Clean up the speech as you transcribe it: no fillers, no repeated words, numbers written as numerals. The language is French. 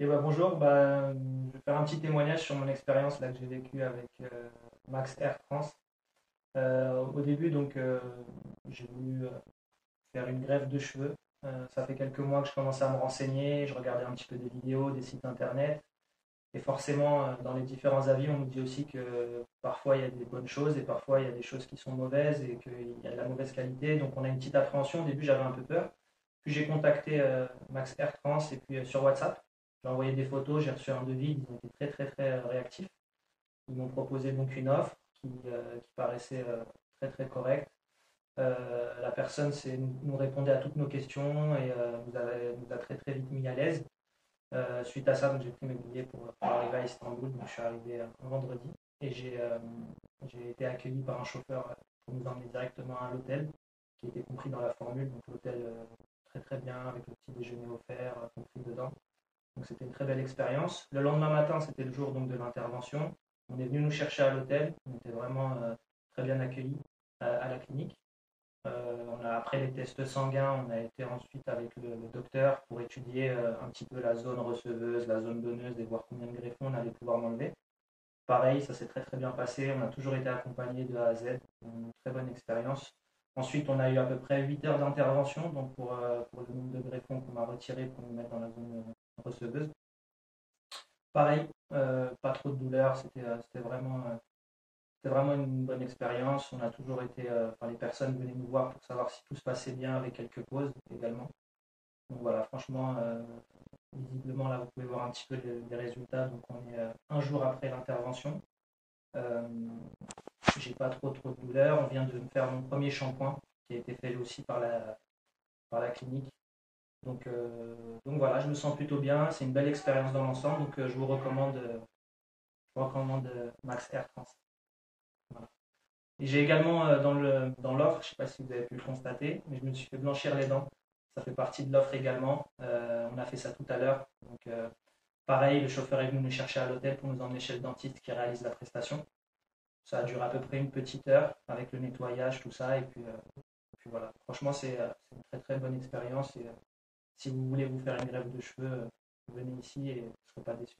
Ok, bah bonjour. Je vais faire un petit témoignage sur mon expérience là que j'ai vécue avec Max Air France. Au début, j'ai voulu faire une greffe de cheveux. Ça fait quelques mois que je commençais à me renseigner. Je regardais un petit peu des vidéos, des sites internet. Et forcément, dans les différents avis, on nous dit aussi que parfois il y a des bonnes choses et parfois il y a des choses qui sont mauvaises et qu'il y a de la mauvaise qualité. Donc on a une petite appréhension. Au début, j'avais un peu peur. Puis j'ai contacté Max Air France et puis sur WhatsApp. J'ai envoyé des photos, j'ai reçu un devis. Ils ont été très très très réactifs. Ils m'ont proposé donc une offre qui paraissait très très correcte. La personne nous répondait à toutes nos questions et nous a très très vite mis à l'aise. Suite à ça, j'ai pris mes billets pour arriver à Istanbul. Donc, je suis arrivé un vendredi et j'ai été accueilli par un chauffeur pour nous emmener directement à l'hôtel qui était compris dans la formule. Donc l'hôtel très très bien avec le petit déjeuner offert compris dedans. Donc c'était une très belle expérience. Le lendemain matin, c'était le jour donc de l'intervention. On est venu nous chercher à l'hôtel. On était vraiment très bien accueillis à la clinique. Après les tests sanguins, on a été ensuite avec le docteur pour étudier un petit peu la zone receveuse, la zone donneuse et voir combien de greffons on allait pouvoir m'enlever. Pareil, ça s'est très très bien passé. On a toujours été accompagné de A à Z. Une très bonne expérience. Ensuite, on a eu à peu près 8 heures d'intervention donc pour le nombre de greffons qu'on m'a retiré pour nous mettre dans la zone receveuse. Pareil, pas trop de douleur. C'était vraiment une bonne expérience. On a toujours été, enfin, les personnes venaient nous voir pour savoir si tout se passait bien avec quelques pauses également. Donc voilà, franchement, visiblement là, vous pouvez voir un petit peu les résultats. Donc on est un jour après l'intervention. Euh, j'ai pas trop de douleur. On vient de me faire mon premier shampoing qui a été fait aussi par la clinique. Donc voilà, je me sens plutôt bien. C'est une belle expérience dans l'ensemble. Donc je vous recommande Max Air France. Voilà. Et j'ai également dans l'offre, je ne sais pas si vous avez pu le constater, mais je me suis fait blanchir les dents. Ça fait partie de l'offre également. On a fait ça tout à l'heure. Pareil, le chauffeur est venu nous chercher à l'hôtel pour nous emmener chez le dentiste qui réalise la prestation. Ça a duré à peu près une petite heure avec le nettoyage, tout ça. Et puis voilà. Franchement, c'est une très très bonne expérience. Et si vous voulez vous faire une greffe de cheveux, venez ici et je ne serai pas déçu.